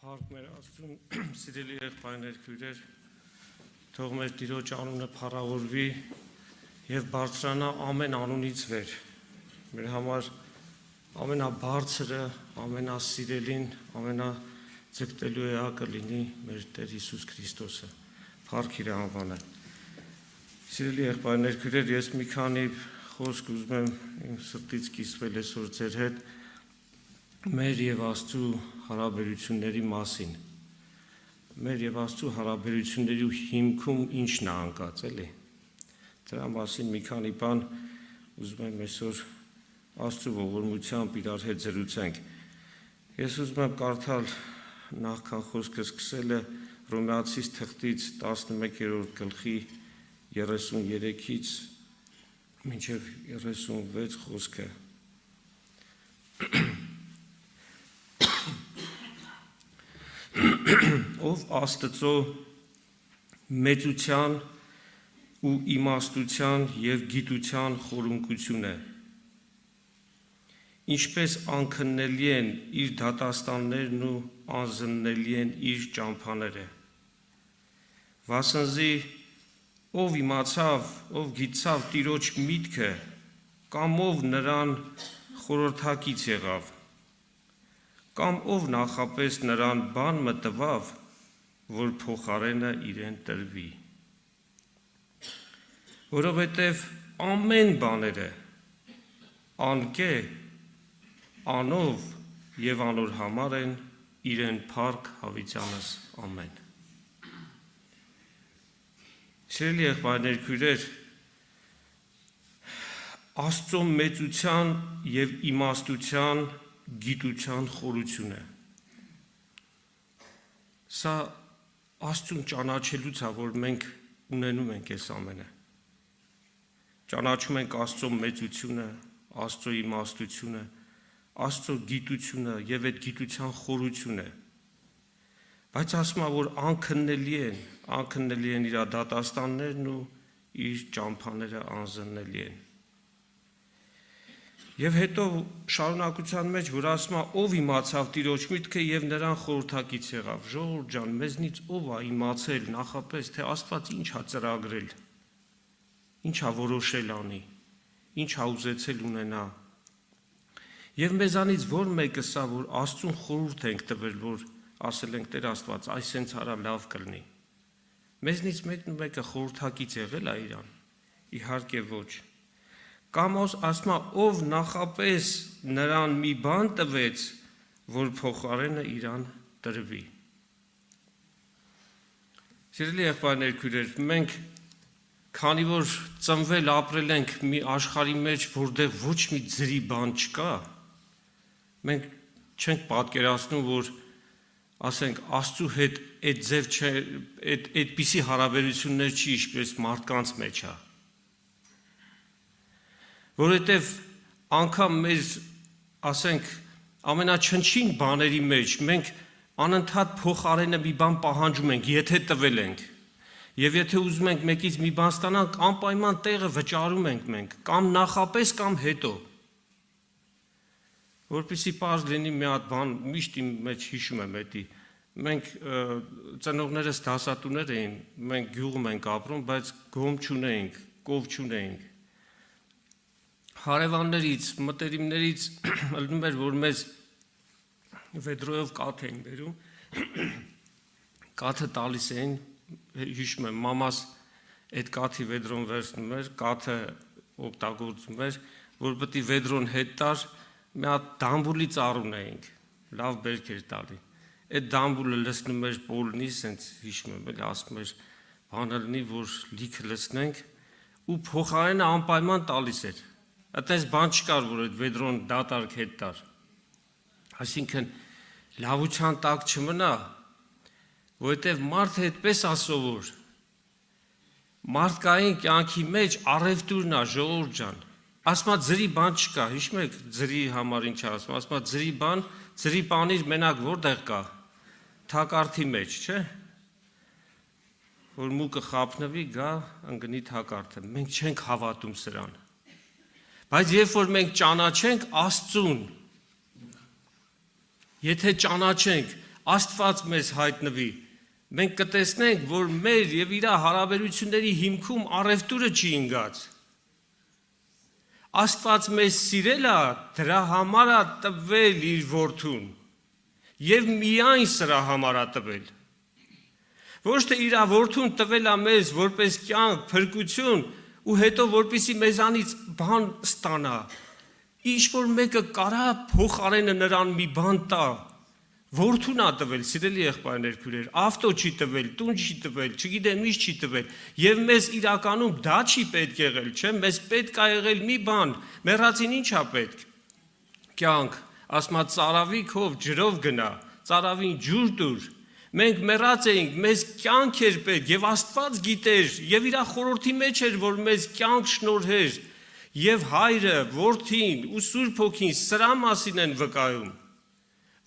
Փառք մեր Աստծուն, սիրելի եղբայրներ, քույրեր, թող մեր Տիրոջ անունը փառավորվի եւ բարձրանա ամեն անունից վեր։ Մեր համար ամենաբարձրը, ամենասիրելին, ամենաձգտելու էակը լինի մեր Տեր Հիսուս Քրիստոսը։ Փառք իր անվանը։ Սիրելի եղբայրներ, քույրեր, ես մի քանի խոսք ուզում եմ իմ սրտից կիսվել այսօր ձեր հետ մեր եւ Աստծու հարաբերությունների մասին։ Մեր եւ Աստծու հարաբերությունների հիմքում ի՞նչն է անկած, էլի։ Դրա մասին մի քանի բան ուզում եմ այսօր Աստծու ողորմությամբ իրար հետ զրուցենք։ Ես ուզում եմ կարդալ նախքան խոսքը սկսելը Հռոմեացիս թղթից 11-րդ գլխի 33-ից մինչև 36 խոսքը։ Ով Աստծո մեծության ու իմաստության և գիտության խորունկություն է, ինչպես անքննելի են իր դատաստաններն ու անզննելի են իր ճամփաները, վասնզի ով իմացավ, ով գիտցավ Տիրոջ միտքը, կամ ով նրան խորհրդակից եղավ, կամ ով նախապես նրան բան մտվավ, որ փոխարենը իրեն տրվի, որովհետև ամեն բաները անկե, անով և անոր համար են իրեն փառք հավիտյանս ամեն։ Սիրելի եղբայրներ, քույրեր, Աստծո մեծության և իմաստության գիտության խորությունը։ Սա Աստծուն ճանաչելուց է, որ մենք ունենում ենք այս ամենը։ Ճանաչում ենք Աստծո մեծությունը, Աստծո իմաստությունը, Աստծո գիտությունը և այդ գիտության խորությունը։ Բայց ասում է, որ անքննելի են իր դատաստաններն ու իր ճամփաները անզննելի են։ Եվ հետո շարունակության մեջ, որ ասում է, ով իմացավ Տիրոջ միտքը և նրան խորհրդակից եղավ։ Ժողովուրդ ջան, մեզնից ով է իմացել նախապես, թե Աստված ինչ է ծրագրել, ինչ է որոշել անի, ինչ է ուզեցել ունենա։ Եվ մեզանից որ մեկը սա, որ Աստծուն խորհուրդ ենք տվել, որ ասել ենք Տեր Աստված, այս սենց արա լավ կլինի։ Մեզնից մեկը խորհրդակից եղել է իրան։ Իհարկե ոչ։ Կամ ասում է, ով նախապես նրան մի բան տվեց, որ փոխարենը իրան տրվի։ Սիրելի եղբայրներ, քույրեր, մենք քանի որ ծնվել ապրել ենք մի աշխարհի մեջ, որտեղ ոչ մի ձրի բան չկա, մենք չենք պատկերացնում, որ ասենք Աստծու հետ այդպիսի հարաբերություններ չի, ինչպես մարդկանց մեջ է։ Որովհետև անգամ մեր, ասենք, ամենաչնչին բաների մեջ մենք անընդհատ փոխարենը մի բան պահանջում ենք, եթե տվել ենք։ Եվ եթե ուզում ենք մեկից մի բան ստանանք, անպայման տեղը վճարում ենք մենք, կամ նախապես, կամ հետո։ Որպեսզի պարզ լինի մի հատ բան, միշտ իմ մեջ հիշում եմ էդի, մենք ծնողներս դասատուներ էին, մենք գյուղում ենք ապրում, բայց գոմ չունեինք, կով չունեինք։ Հարևաններից, մտերիմներից ելնում էր, որ մեզ վեդրոյով կաթ էին բերում, կաթը տալիս էին, հիշում եմ, մամաս այդ կաթի վեդրոն վերցնում էր, կաթը օգտագործում էր, որ պետք է վեդրոն հետ տար, մի հատ դամբուլի ծառուն էինք, լավ բերք էր տալի։ Այդ դամբուլը լցնում էր պոլնի, սենց հիշում եմ, էլի ասում էր, բանը լինի, որ լիքը լցնենք, ու փոխարենը անպայման տալիս էր։ Այդպես բան չկար, որ այդ վեդրոն դատարկ հետ տար։ Այսինքն լավության տակ չմնա, որովհետև մարդը այդպես է սովոր։ Մարդկային կյանքի մեջ առևտուրն է, ժողովուրդ ջան։ Ասում է ձրի բան չկա, հիշում եք ձրի համար ինչ ասում, ասում է ձրի պանիր մենակ որտեղ կա, թակարդի մեջ, չէ՞։ Որ մուկը խափնվի, գա ընկնի թակարդը։ Մենք չենք հավատում սրան։ Բայց երբ որ մենք ճանաչենք Աստծուն, եթե ճանաչենք Աստված մեզ հայտնվի, մենք կտեսնենք, որ մեր եւ իր հարաբերությունների հիմքում առևտուրը չի ընկած։ Աստված մեզ սիրել է, դրա համար է տվել իր որդուն եւ միայն սրա համար է տվել։ Ոչ թե իր որդուն տվել է մեզ որպես կյանք, փրկություն ու հետո որպեսի մեզանից բան ստանա։ Ինչ որ մեկը կարա փոխարենը նրան մի բան տա, որդուն է տվել, սիրելի եղբայրներ, քույրեր, ավտո չի տվել, տուն չի տվել, չգիտեմ ինչ չի տվել, եւ մեզ իրականում դա չի պետք եղել, չէ՞, մեզ պետք է եղել մի բան, մեռածին ինչ է պետք։ Կյանք, ասма ծարավի քով ջրով գնա, ծարավին ջուր տուր։ Մենք մեռած էինք, մեզ կյանք էր պետք եւ Աստված գիտեր եւ իր խորհրդի մեջ էր, որ մեզ կյանք շնորհեր եւ Հայրը, Որդին ու Սուրբ Հոգին սրա մասին են վկայում,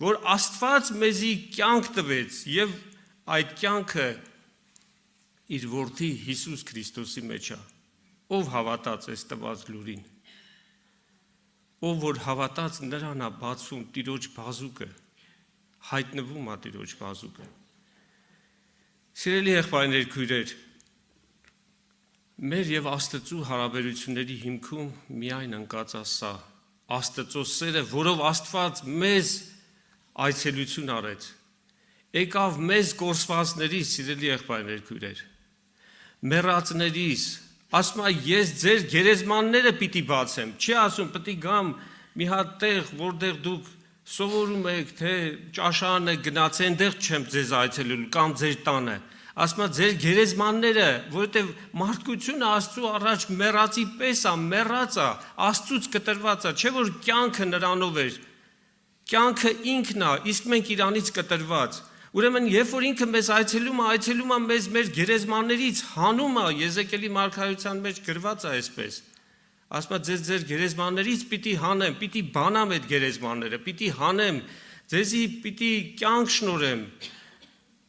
որ Աստված մեզի կյանք տվեց եւ այդ կյանքը իր Որդի Հիսուս Քրիստոսի մեջ է, ով հավատաց այս տված լուրին, ով որ հավատաց նրան է բացվում Տիրոջ բազուկը, հայտնվում է Տիրոջ բազուկը։ Սիրելի եղբայրներ, քույրեր, մեր եւ Աստծու հարաբերությունների հիմքում միայն ընկած է սա, Աստծո սերը, որով Աստված մեզ այցելություն արեց, եկավ մեզ կորսվածներից, սիրելի եղբայրներ, քույրեր, մեռածներից, ասում է ես ձեր գերեզմանները պիտի բացեմ, չի ասում պիտի գամ մի հատ տեղ, որտեղ դուք սովորում եք, թե ճաշարան եք գնաց, այնտեղ չեմ ձեզ այցելելու կամ ձեր տանը, ասում է ձեր գերեզմանները, որովհետև մարդկությունը Աստծու առաջ մեռածի պես է, մեռած է, Աստծուց կտրված է, չէ՞ որ կյանքը նրանով էր, կյանքը ինքն է, իսկ մենք իրանից կտրված։ Ուրեմն, երբ որ ինքը մեզ այցելում է մեզ մեր գերեզմաններից հանում է, Եզեկիելի մարգարեության մեջ գրված է այսպես։ Ասում է ձեր գերեզմաններից պիտի հանեմ, պիտի բանամ այդ գերեզմանները, պիտի հանեմ, ձեզի պիտի կյանք շնորհեմ։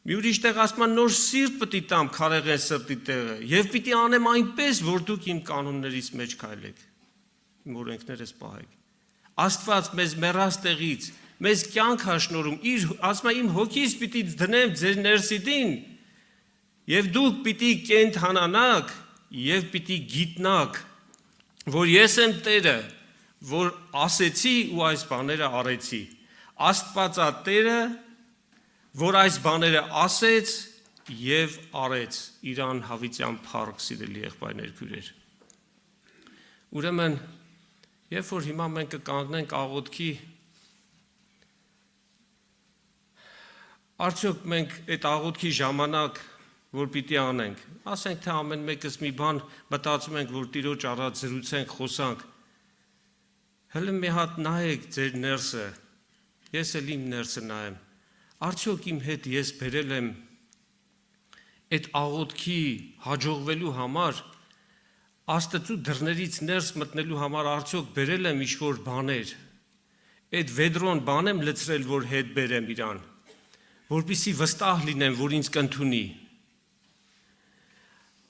Մի ուրիշ տեղ ասում է նոր սիրտ պիտի տամ քարեղեն սրտի տեղը եւ պիտի անեմ այնպես, որ դուք իմ կանոններից մեջ քայլեք, իմ օրենքներս պահեք։ Աստված մեզ մեռած տեղից մեզ կյանք հաշնորում, իր ասում է իմ հոգիս պիտի դնեմ ձեր ներսիդին եւ դուք պիտի կենթանանաք եւ պիտի գիտնաք, որ ես եմ Տերը, որ ասեցի ու այս բաները արեցի։ Աստվածա Տերը, որ այս բաները ասեց եւ արեց, իրան հավիտյան փառք, սիրելի եղբայրներ, քույրեր։ Ուրեմն, երբ որ հիմա մենք կկանգնենք աղոթքի, արդյոք մենք այդ աղոթքի ժամանակ, որ պիտի անենք, ասենք թե ամեն մեկս մի բան մտածում ենք, որ Տիրոջ առած զրուցենք, խոսանք, հələ մի հատ նայեք ձեր ներսը, ես էլ իմ ներսը նայեմ, արդյոք իմ հետ ես բերել եմ այդ աղոթքի հաջողվելու համար, Աստծու դռներից ներս մտնելու համար արդյոք բերել եմ ինչ-որ բաներ, այդ վեդրոն բան եմ լցրել, որ հետ բերեմ իրան, որպեսզի վստահ լինեմ, որ ինձ կընդունի։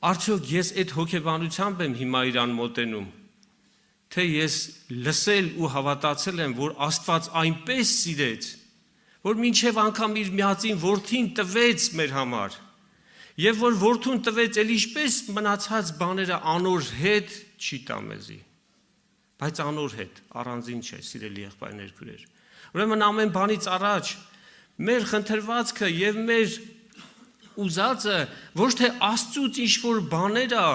Արդյոք ես այդ հոգեբանությամբ եմ հիմա իրան մոտենում, թե ես լսել ու հավատացել եմ, որ Աստված այնպես սիրեց, որ մինչև անգամ իր միածին որդին տվեց մեր համար, եւ որ որդուն տվեց, էլ ինչպես մնացած բաները անոր հետ չի տա մեզի, բայց անոր հետ, առանձին չէ, սիրելի եղբայրներ, քույրեր։ Ուրեմն ամեն բանից առաջ մեր խնդրվածքը եւ մեր ուզածը ոչ թե Աստծուց ինչ-որ բաներ է,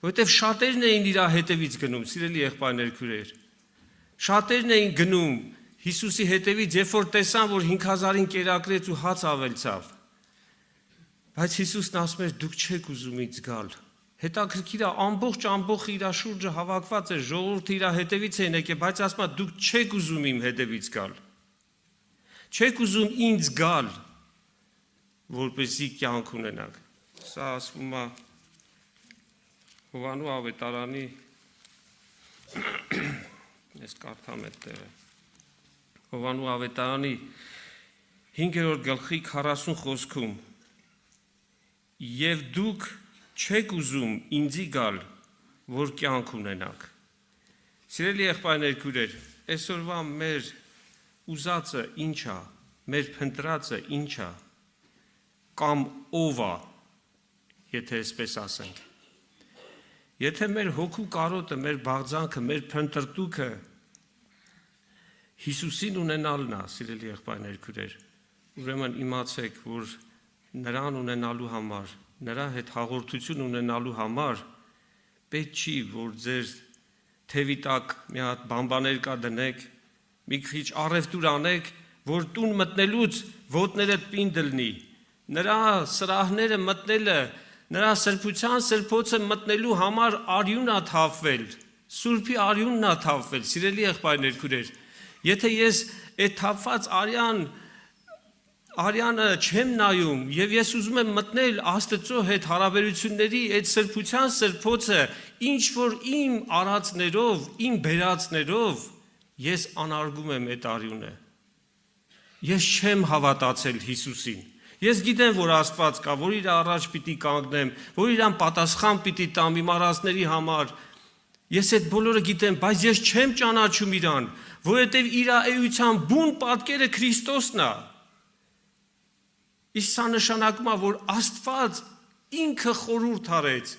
որովհետև շատերն էին իր հետևից գնում, սիրելի եղբայրներ, քույրեր։ Շատերն էին գնում Հիսուսի հետևից, երբ որ տեսան, որ 5000-ին կերակրեց ու հաց ավելցավ։ Բայց Հիսուսն ասում էր, դուք չեք ուզում ինձ գալ։ Հետաքրքիր է, ամբողջ իր շուրջը հավաքված էր, ժողովուրդը իր հետևից էին եկել, բայց ասում է, դուք չեք ուզում իմ հետևից գալ։ Չեք ուզում ինձ գալ, որպեսզի կյանք ունենաք։ Սա ասվում է Հովանու ավետարանի, ես կարդամ այդ տեղը, Հովանու ավետարանի 5-րդ գլխի 40 խոսքում, եւ դուք չեք ուզում ինձի գալ, որ կյանք ունենաք։ Սիրելի եղբայրներ, քույրեր, այսօրվա մեր ուզածը ինչ է։ մեր փնտրածը ինչ է, կամ ով է, եթե այսպես ասենք։ Եթե մեր հոգու կարոտը, մեր բաղձանքը, մեր փնտրտուքը Հիսուսին ունենալն է, սիրելի եղբայրներ, քույրեր, ուրեմն իմացեք, որ նրան ունենալու համար, նրա հետ հաղորդություն ունենալու համար պետք չի, որ ձեր թևի տակ մի հատ բամբաներ կա դնեք, մի քիչ առևտուր անեք, որ տուն մտնելուց ոտներդ պինդ լինի, նրա սրահները մտնելը, նրա սրբության սրբոցը մտնելու համար արյուն է թափվել, Սուրբի արյունն է թափվել, սիրելի եղբայրներ, քույրեր, եթե ես այդ թափված արյանը չեմ նայում եւ ես ուզում եմ մտնել Աստծո հետ հարաբերությունների այդ սրբության սրբոցը, ինչ որ իմ արածներով, իմ բերածներով ես անարգում եմ այդ արյունը։ Ես չեմ հավատացել Հիսուսին։ Ես գիտեմ, որ Աստված կա, որ իր առաջ պիտի կանգնեմ, որ իրան պատասխան պիտի տամ իմ արածների համար։ Ես այդ բոլորը գիտեմ, բայց ես չեմ ճանաչում իրան, որովհետև իր էության բուն պատկերը Քրիստոսն է։ Իսկ սա նշանակում է, որ Աստված ինքը խորհուրդ արեց,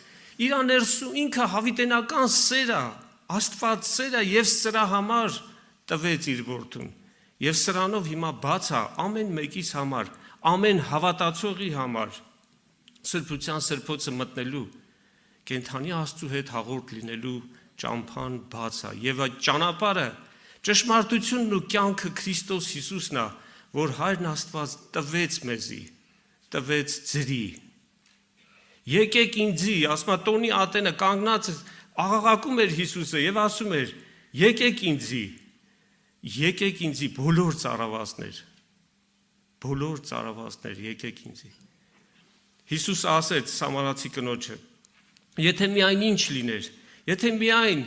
իր ներսում ինքը հավիտենական սեր է, Աստված սեր է եւ սրա համար տվեց իր որդուն։ Եվ սրանով հիմա բաց է ամեն մեկիս համար, ամեն հավատացողի համար սրբության սրբոցը մտնելու, կենթանի Աստծու հետ հաղորդ լինելու ճամփան բաց է եւ այդ ճանապարհը ճշմարտությունն ու կյանքը Քրիստոս Հիսուսն է, որ Հայրն Աստված տվեց մեզի, տվեց ձրի։ Եկեք ինձի, ասма տոնի ատենը կանգնած աղաղակում էր Հիսուսը եւ ասում էր. եկեք ինձի բոլոր ծարավացներ, եկեք ինձի։ Հիսուս ասեց Սամարացի կնոջը. եթե միայն ինչ լիներ, եթե միայն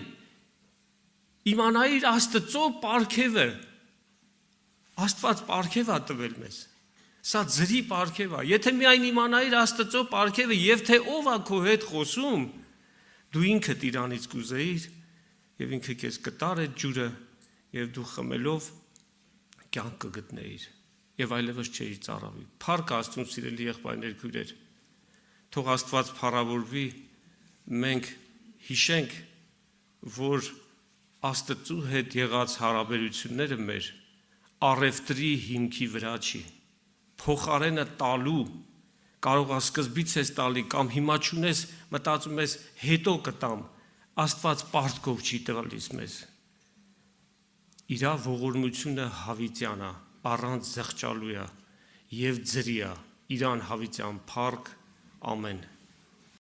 իմանայիր Աստծո պարգևը, Աստված պարգև է տվել մեզ, սա ձրի պարգև է, եթե միայն իմանայիր Աստծո պարգևը եւ թե ով է քո հետ խոսում, դու ինքդ իրանից կուզեիր եւ ինքը քեզ կտար այդ ջուրը եւ դու խմելով կյանք կգտնեիր եւ այլևս չէիր ծարավի։ Փառք Աստծուն, սիրելի եղբայրներ, քույրեր, թող Աստված փառավորվի, մենք հիշենք, որ Աստծու հետ եղած հարաբերությունները մեր առևտրի հիմքի վրա չի, փոխարենը տալու, կարող է սկզբից ես տալի կամ հիմա չունես, մտածում ես հետո կտամ, Աստված պարտքով չի տալիս մեզ։ Իր ողորմությունը հավիտյան է, առանց զղջալու է եւ ձրի է, իրան հավիտյան փառք, ամեն։